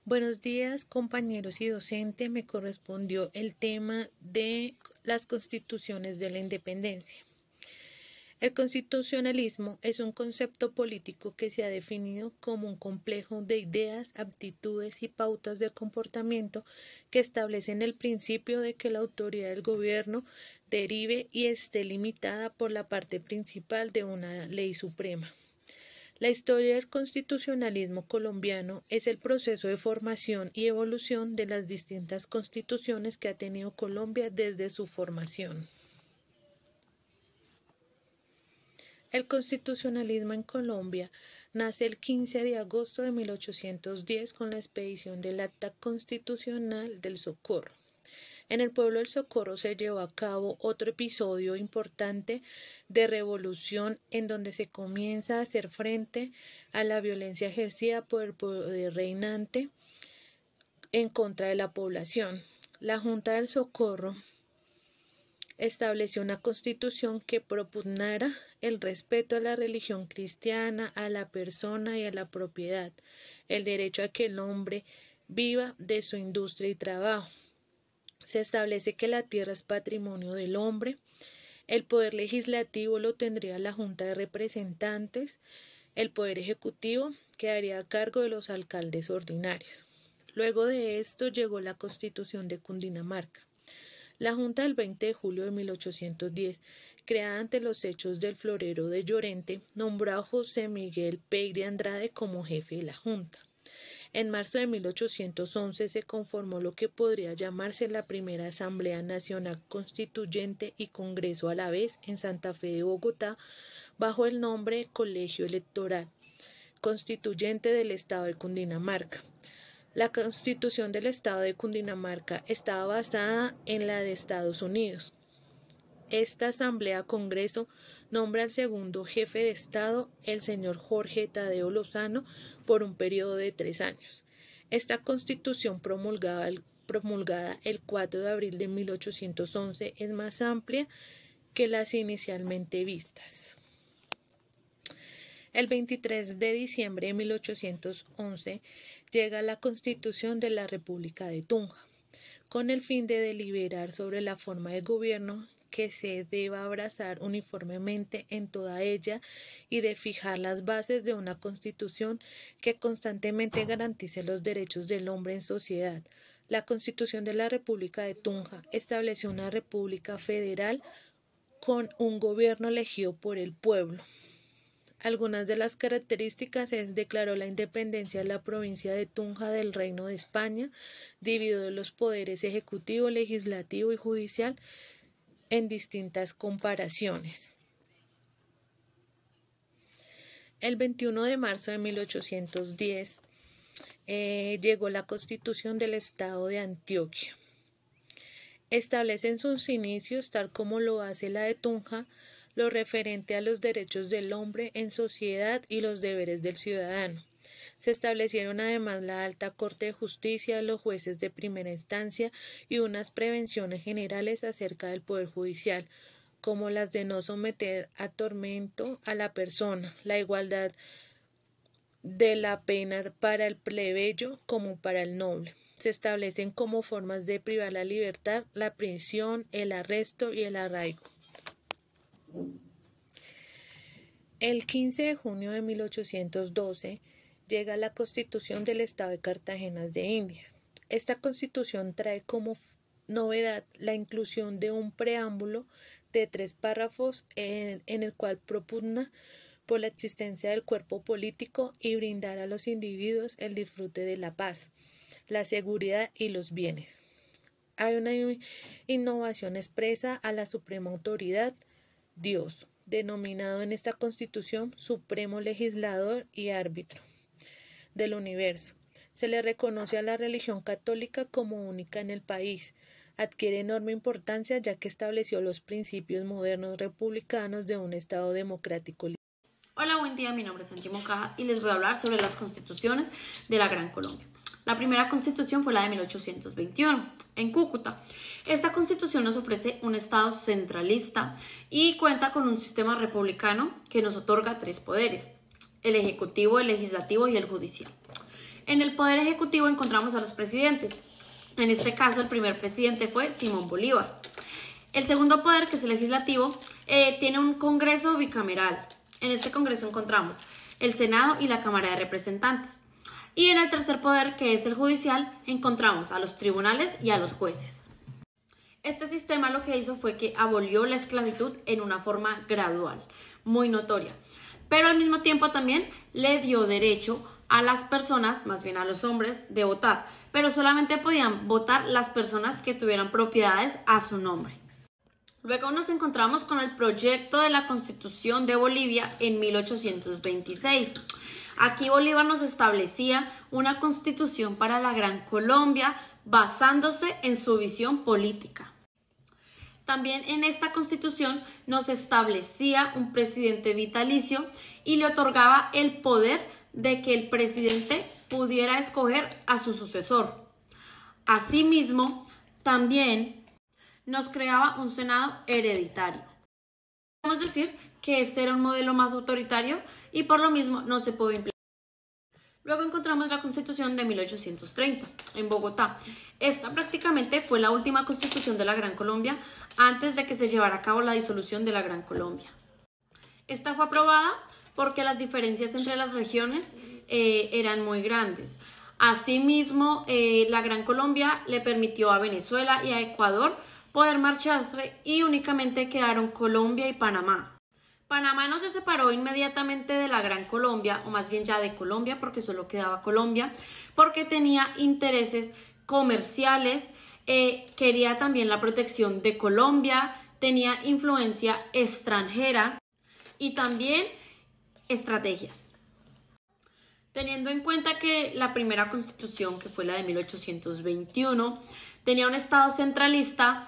Buenos días, compañeros y docente. Me correspondió el tema de las constituciones de la independencia. El constitucionalismo es un concepto político que se ha definido como un complejo de ideas, aptitudes y pautas de comportamiento que establecen el principio de que la autoridad del gobierno derive y esté limitada por la parte principal de una ley suprema. La historia del constitucionalismo colombiano es el proceso de formación y evolución de las distintas constituciones que ha tenido Colombia desde su formación. El constitucionalismo en Colombia nace el 15 de agosto de 1810 con la expedición del Acta Constitucional del Socorro. En el pueblo del Socorro se llevó a cabo otro episodio importante de revolución en donde se comienza a hacer frente a la violencia ejercida por el poder reinante en contra de la población. La Junta del Socorro estableció una constitución que propugnara el respeto a la religión cristiana, a la persona y a la propiedad, el derecho a que el hombre viva de su industria y trabajo. Se establece que la tierra es patrimonio del hombre, el poder legislativo lo tendría la Junta de Representantes, el poder ejecutivo quedaría a cargo de los alcaldes ordinarios. Luego de esto llegó la Constitución de Cundinamarca. La Junta del 20 de julio de 1810, creada ante los hechos del florero de Llorente, nombró a José Miguel Pey de Andrade como jefe de la Junta. En marzo de 1811 se conformó lo que podría llamarse la primera Asamblea Nacional Constituyente y Congreso a la vez en Santa Fe de Bogotá, bajo el nombre de Colegio Electoral Constituyente del Estado de Cundinamarca. La Constitución del Estado de Cundinamarca estaba basada en la de Estados Unidos. Esta Asamblea Congreso nombra al segundo jefe de Estado, el señor Jorge Tadeo Lozano, por un periodo de 3 años. Esta Constitución promulgada el 4 de abril de 1811 es más amplia que las inicialmente vistas. El 23 de diciembre de 1811 llega la Constitución de la República de Tunja, con el fin de deliberar sobre la forma de gobierno que se deba abrazar uniformemente en toda ella y de fijar las bases de una constitución que constantemente garantice los derechos del hombre en sociedad. La Constitución de la República de Tunja estableció una república federal con un gobierno elegido por el pueblo. Algunas de las características es: declaró la independencia de la provincia de Tunja del Reino de España, dividió los poderes ejecutivo, legislativo y judicial en distintas comparaciones. El 21 de marzo de 1810 llegó la Constitución del Estado de Antioquia. Establece en sus inicios, tal como lo hace la de Tunja, lo referente a los derechos del hombre en sociedad y los deberes del ciudadano. Se establecieron además la Alta Corte de Justicia, los jueces de primera instancia y unas prevenciones generales acerca del Poder Judicial, como las de no someter a tormento a la persona, la igualdad de la pena para el plebeyo como para el noble. Se establecen como formas de privar la libertad, la prisión, el arresto y el arraigo. El 15 de junio de 1812 llega la Constitución del Estado de Cartagena de Indias. Esta Constitución trae como novedad la inclusión de un preámbulo de 3 párrafos en el cual propugna por la existencia del cuerpo político y brindar a los individuos el disfrute de la paz, la seguridad y los bienes. Hay una innovación expresa a la suprema autoridad, Dios, denominado en esta Constitución Supremo Legislador y Árbitro del universo. Se le reconoce a la religión católica como única en el país. Adquiere enorme importancia ya que estableció los principios modernos republicanos de un Estado democrático. Hola, buen día, mi nombre es Angie Moncaja y les voy a hablar sobre las constituciones de la Gran Colombia. La primera constitución fue la de 1821, en Cúcuta. Esta constitución nos ofrece un Estado centralista y cuenta con un sistema republicano que nos otorga 3 poderes: el ejecutivo, el legislativo y el judicial. En el Poder Ejecutivo encontramos a los presidentes. En este caso, el primer presidente fue Simón Bolívar. El segundo poder, que es el legislativo, tiene un Congreso bicameral. En este Congreso encontramos el Senado y la Cámara de Representantes. Y en el tercer poder, que es el judicial, encontramos a los tribunales y a los jueces. Este sistema lo que hizo fue que abolió la esclavitud en una forma gradual, muy notoria. Pero al mismo tiempo también le dio derecho a las personas, más bien a los hombres, de votar. Pero solamente podían votar las personas que tuvieran propiedades a su nombre. Luego nos encontramos con el proyecto de la Constitución de Bolivia en 1826. Aquí Bolívar nos establecía una constitución para la Gran Colombia basándose en su visión política. También en esta constitución nos establecía un presidente vitalicio y le otorgaba el poder de que el presidente pudiera escoger a su sucesor. Asimismo, también nos creaba un Senado hereditario. Podemos decir que este era un modelo más autoritario y por lo mismo no se pudo implementar. Luego encontramos la Constitución de 1830 en Bogotá. Esta prácticamente fue la última constitución de la Gran Colombia antes de que se llevara a cabo la disolución de la Gran Colombia. Esta fue aprobada porque las diferencias entre las regiones eran muy grandes. Asimismo, la Gran Colombia le permitió a Venezuela y a Ecuador poder marcharse y únicamente quedaron Colombia y Panamá. Panamá no se separó inmediatamente de la Gran Colombia, o más bien ya de Colombia, porque solo quedaba Colombia, porque tenía intereses comerciales, quería también la protección de Colombia, tenía influencia extranjera y también estrategias. Teniendo en cuenta que la primera constitución, que fue la de 1821, tenía un estado centralista,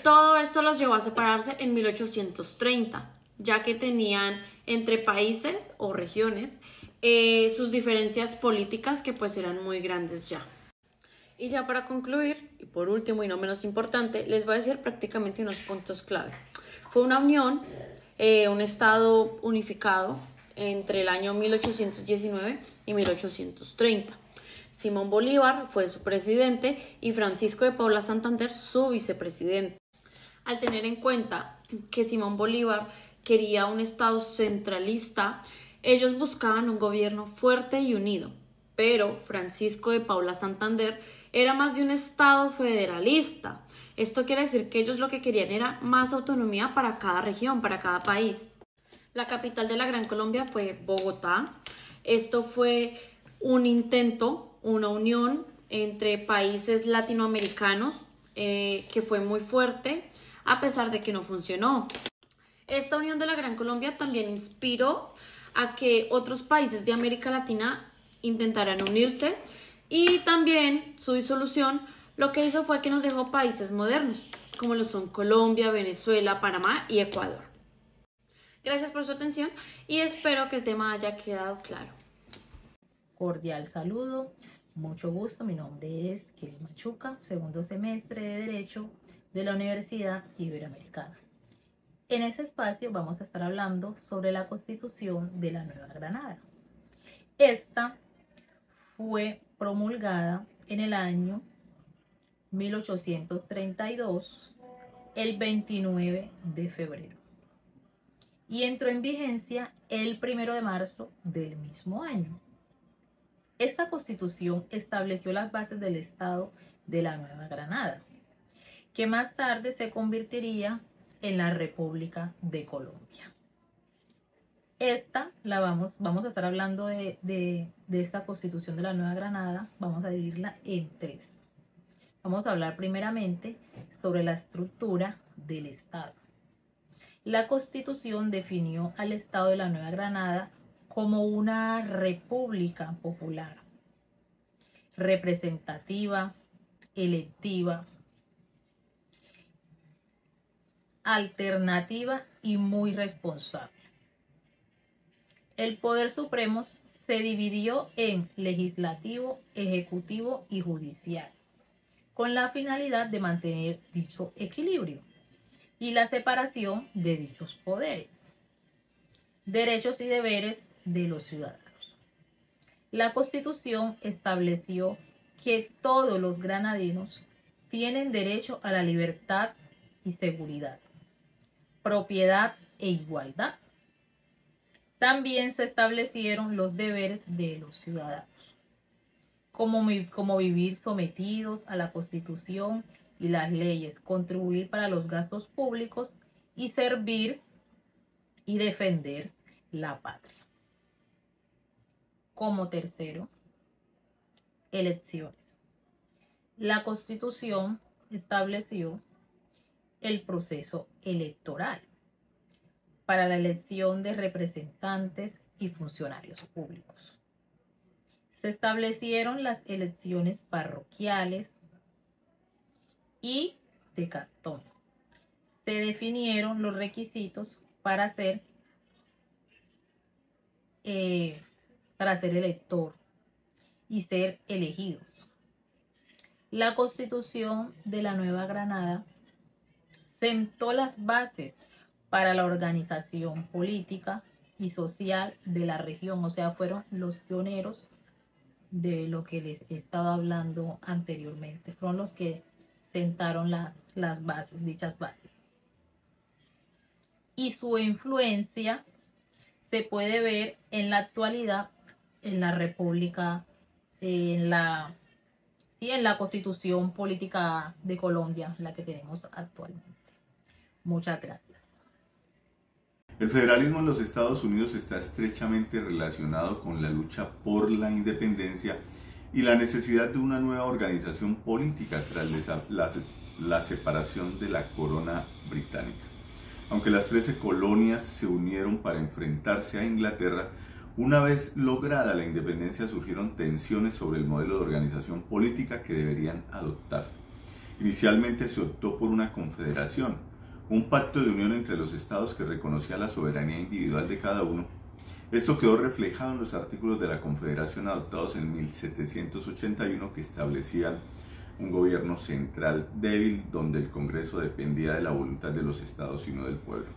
todo esto los llevó a separarse en 1830, ya que tenían entre países o regiones sus diferencias políticas que pues eran muy grandes ya. Y ya para concluir, y por último y no menos importante, les voy a decir prácticamente unos puntos clave. Fue una unión, un estado unificado entre el año 1819 y 1830. Simón Bolívar fue su presidente y Francisco de Paula Santander su vicepresidente. Al tener en cuenta que Simón Bolívar quería un estado centralista, ellos buscaban un gobierno fuerte y unido, pero Francisco de Paula Santander era más de un estado federalista. Esto quiere decir que ellos lo que querían era más autonomía para cada región, para cada país. La capital de la Gran Colombia fue Bogotá. Esto fue un intento, una unión entre países latinoamericanos que fue muy fuerte, a pesar de que no funcionó. Esta unión de la Gran Colombia también inspiró a que otros países de América Latina intentaran unirse y también su disolución lo que hizo fue que nos dejó países modernos, como lo son Colombia, Venezuela, Panamá y Ecuador. Gracias por su atención y espero que el tema haya quedado claro. Cordial saludo, mucho gusto, mi nombre es Kelly Machuca, segundo semestre de Derecho de la Universidad Iberoamericana. En este espacio vamos a estar hablando sobre la Constitución de la Nueva Granada. Esta fue promulgada en el año 1832, el 29 de febrero, y entró en vigencia el 1 de marzo del mismo año. Esta Constitución estableció las bases del Estado de la Nueva Granada, que más tarde se convertiría en la República de Colombia. Vamos a estar hablando de esta Constitución de la Nueva Granada, vamos a dividirla en tres. Vamos a hablar primeramente sobre la estructura del Estado. La Constitución definió al Estado de la Nueva Granada como una república popular, representativa, electiva, alternativa y muy responsable. El poder supremo se dividió en legislativo, ejecutivo y judicial, con la finalidad de mantener dicho equilibrio y la separación de dichos poderes, derechos y deberes de los ciudadanos. La Constitución estableció que todos los granadinos tienen derecho a la libertad y seguridad, propiedad e igualdad. También se establecieron los deberes de los ciudadanos, como vivir sometidos a la Constitución y las leyes, contribuir para los gastos públicos y servir y defender la patria. Como tercero, elecciones. La Constitución estableció el proceso electoral para la elección de representantes y funcionarios públicos. Se establecieron las elecciones parroquiales y de cantón. Se definieron los requisitos para ser elector y ser elegidos. La Constitución de la Nueva Granada sentó las bases para la organización política y social de la región, o sea, fueron los pioneros de lo que les he estado hablando anteriormente, fueron los que sentaron las bases, dichas bases. Y su influencia se puede ver en la actualidad en la República, en la Constitución Política de Colombia, la que tenemos actualmente. Muchas gracias. El federalismo en los Estados Unidos está estrechamente relacionado con la lucha por la independencia y la necesidad de una nueva organización política tras la separación de la corona británica. Aunque las 13 colonias se unieron para enfrentarse a Inglaterra, una vez lograda la independencia surgieron tensiones sobre el modelo de organización política que deberían adoptar. Inicialmente se optó por una confederación, un pacto de unión entre los estados que reconocía la soberanía individual de cada uno. Esto quedó reflejado en los artículos de la Confederación adoptados en 1781 que establecían un gobierno central débil donde el Congreso dependía de la voluntad de los estados y no del pueblo.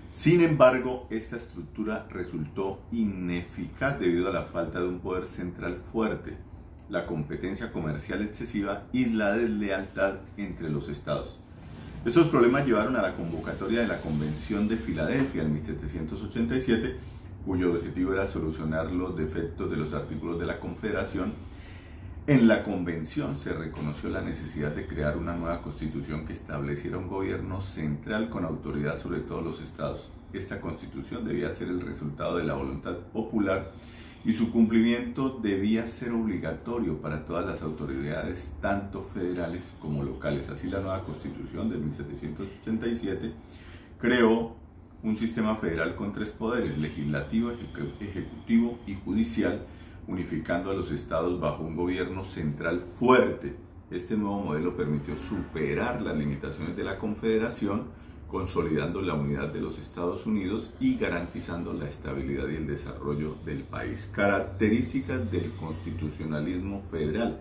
Sin embargo, esta estructura resultó ineficaz debido a la falta de un poder central fuerte, la competencia comercial excesiva y la deslealtad entre los estados. Estos problemas llevaron a la convocatoria de la Convención de Filadelfia en 1787, cuyo objetivo era solucionar los defectos de los artículos de la Confederación. En la convención se reconoció la necesidad de crear una nueva constitución que estableciera un gobierno central con autoridad sobre todos los estados. Esta constitución debía ser el resultado de la voluntad popular y su cumplimiento debía ser obligatorio para todas las autoridades, tanto federales como locales. Así, la nueva constitución de 1787 creó un sistema federal con 3 poderes: legislativo, ejecutivo y judicial, unificando a los estados bajo un gobierno central fuerte. Este nuevo modelo permitió superar las limitaciones de la Confederación, consolidando la unidad de los Estados Unidos y garantizando la estabilidad y el desarrollo del país. Características del constitucionalismo federal.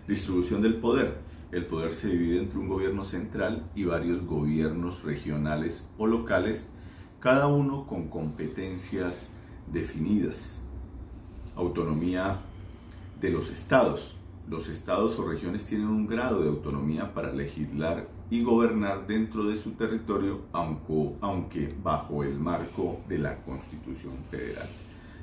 Distribución del poder. El poder se divide entre un gobierno central y varios gobiernos regionales o locales, cada uno con competencias definidas. Autonomía de los estados. Los estados o regiones tienen un grado de autonomía para legislar y gobernar dentro de su territorio, aunque bajo el marco de la Constitución Federal.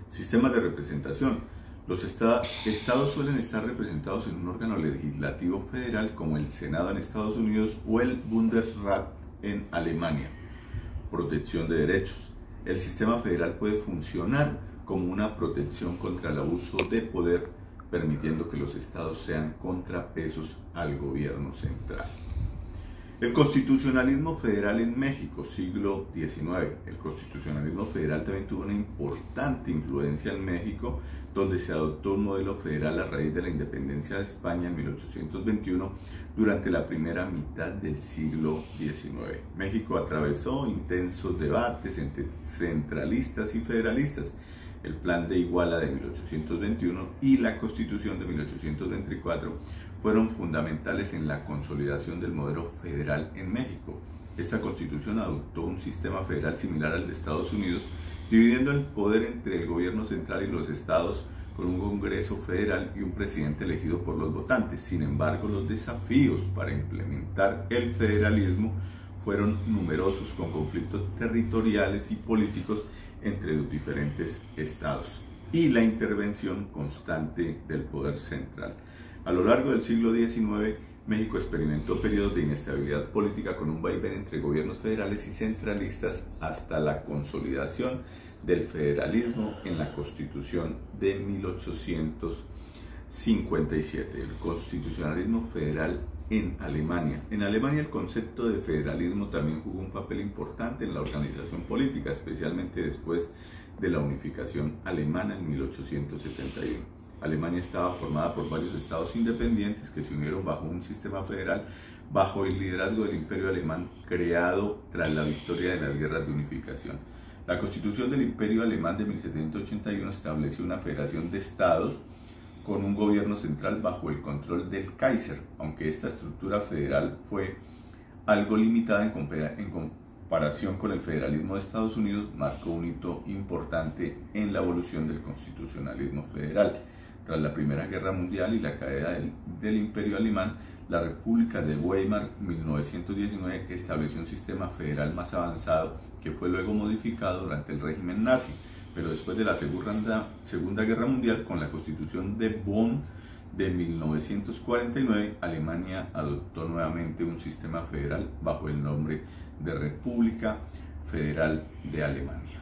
Sistemas de representación. Los estados suelen estar representados en un órgano legislativo federal como el Senado en Estados Unidos o el Bundesrat en Alemania. Protección de derechos. El sistema federal puede funcionar como una protección contra el abuso de poder, permitiendo que los estados sean contrapesos al gobierno central. El constitucionalismo federal en México, siglo XIX. El constitucionalismo federal también tuvo una importante influencia en México, donde se adoptó un modelo federal a raíz de la independencia de España en 1821, durante la primera mitad del siglo XIX. México atravesó intensos debates entre centralistas y federalistas. El Plan de Iguala de 1821 y la Constitución de 1824 fueron fundamentales en la consolidación del modelo federal en México. Esta Constitución adoptó un sistema federal similar al de Estados Unidos, dividiendo el poder entre el gobierno central y los estados con un Congreso federal y un presidente elegido por los votantes. Sin embargo, los desafíos para implementar el federalismo fueron numerosos, con conflictos territoriales y políticos entre los diferentes estados y la intervención constante del poder central. A lo largo del siglo XIX, México experimentó periodos de inestabilidad política con un vaivén entre gobiernos federales y centralistas hasta la consolidación del federalismo en la Constitución de 1857, el constitucionalismo federal en Alemania. En Alemania el concepto de federalismo también jugó un papel importante en la organización política, especialmente después de la unificación alemana en 1871. Alemania estaba formada por varios estados independientes que se unieron bajo un sistema federal bajo el liderazgo del Imperio Alemán creado tras la victoria de las guerras de unificación. La Constitución del Imperio Alemán de 1781 estableció una federación de estados con un gobierno central bajo el control del Kaiser, aunque esta estructura federal fue algo limitada en comparación con el federalismo de Estados Unidos, marcó un hito importante en la evolución del constitucionalismo federal. Tras la Primera Guerra Mundial y la caída del Imperio Alemán, la República de Weimar, 1919, estableció un sistema federal más avanzado que fue luego modificado durante el régimen nazi, pero después de la Segunda Guerra Mundial, con la Constitución de Bonn de 1949, Alemania adoptó nuevamente un sistema federal bajo el nombre de República Federal de Alemania.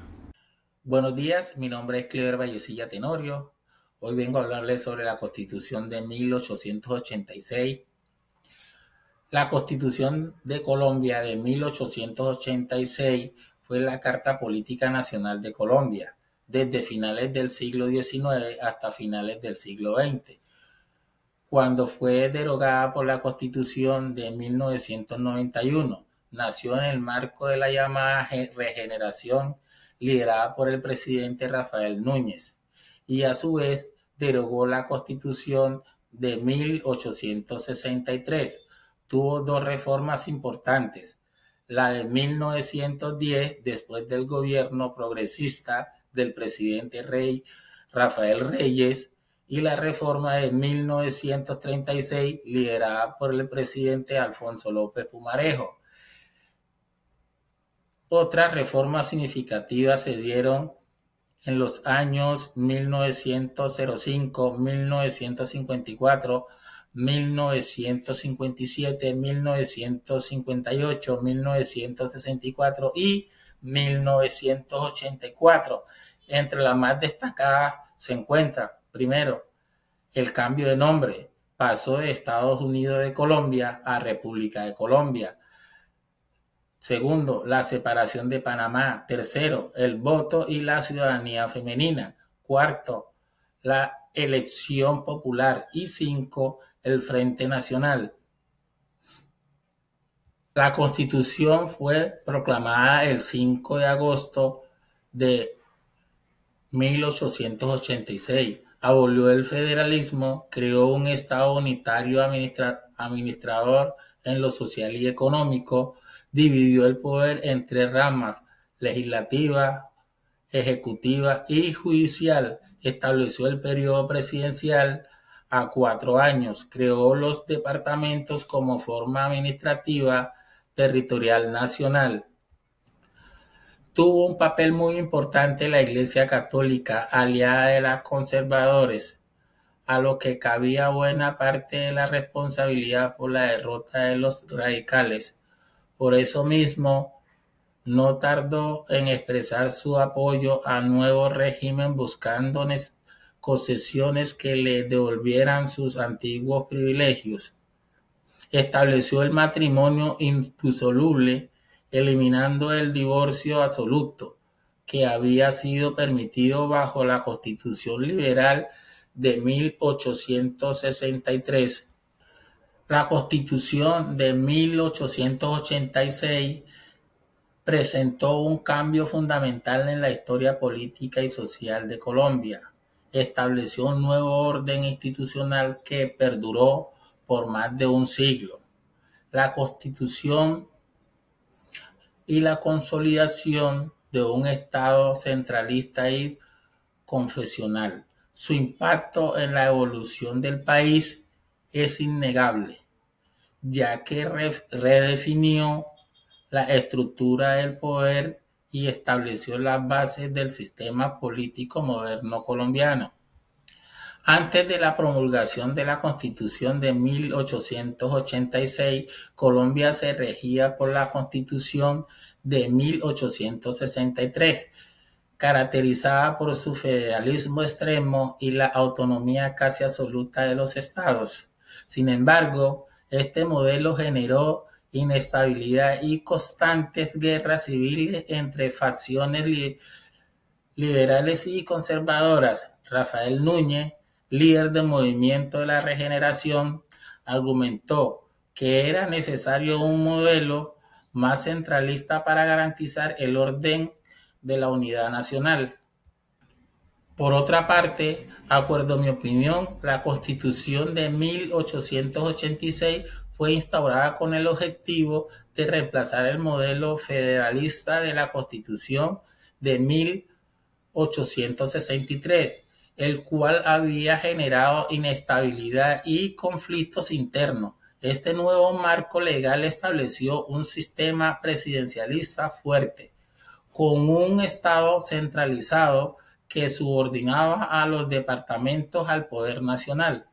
Buenos días, mi nombre es Cleber Vallecilla Tenorio. Hoy vengo a hablarles sobre la Constitución de 1886. La Constitución de Colombia de 1886 fue la Carta Política Nacional de Colombia, desde finales del siglo XIX hasta finales del siglo XX, cuando fue derogada por la Constitución de 1991. Nació en el marco de la llamada regeneración liderada por el presidente Rafael Núñez y a su vez derogó la Constitución de 1863. Tuvo dos reformas importantes: la de 1910, después del gobierno progresista del presidente Rafael Reyes, y la reforma de 1936, liderada por el presidente Alfonso López Pumarejo. Otras reformas significativas se dieron en los años 1905, 1954, 1957, 1958, 1964 y 1984. Entre las más destacadas se encuentra, primero, el cambio de nombre. Pasó de Estados Unidos de Colombia a República de Colombia. Segundo, la separación de Panamá. Tercero, el voto y la ciudadanía femenina. Cuarto, la elección popular. Y cinco, el Frente Nacional. La Constitución fue proclamada el 5 de agosto de 1886. Abolió el federalismo, creó un Estado unitario administrador en lo social y económico, dividió el poder en tres ramas: legislativa, ejecutiva y judicial, estableció el periodo presidencial a 4 años, creó los departamentos como forma administrativa territorial nacional. Tuvo un papel muy importante la Iglesia Católica, aliada de los conservadores, a lo que cabía buena parte de la responsabilidad por la derrota de los radicales. Por eso mismo, no tardó en expresar su apoyo al nuevo régimen, buscando concesiones que le devolvieran sus antiguos privilegios. Estableció el matrimonio indisoluble, eliminando el divorcio absoluto, que había sido permitido bajo la Constitución Liberal de 1863. La Constitución de 1886 presentó un cambio fundamental en la historia política y social de Colombia. Estableció un nuevo orden institucional que perduró por más de un siglo. La Constitución y la consolidación de un Estado centralista y confesional. Su impacto en la evolución del país es innegable, ya que redefinió la estructura del poder y estableció las bases del sistema político moderno colombiano. Antes de la promulgación de la Constitución de 1886, Colombia se regía por la Constitución de 1863, caracterizada por su federalismo extremo y la autonomía casi absoluta de los estados. Sin embargo, este modelo generó inestabilidad y constantes guerras civiles entre facciones liberales y conservadoras. Rafael Núñez, líder del Movimiento de la Regeneración, argumentó que era necesario un modelo más centralista para garantizar el orden de la unidad nacional. Por otra parte, acuerdo a mi opinión, la Constitución de 1886 fue instaurada con el objetivo de reemplazar el modelo federalista de la Constitución de 1863, el cual había generado inestabilidad y conflictos internos. Este nuevo marco legal estableció un sistema presidencialista fuerte, con un Estado centralizado que subordinaba a los departamentos al poder nacional.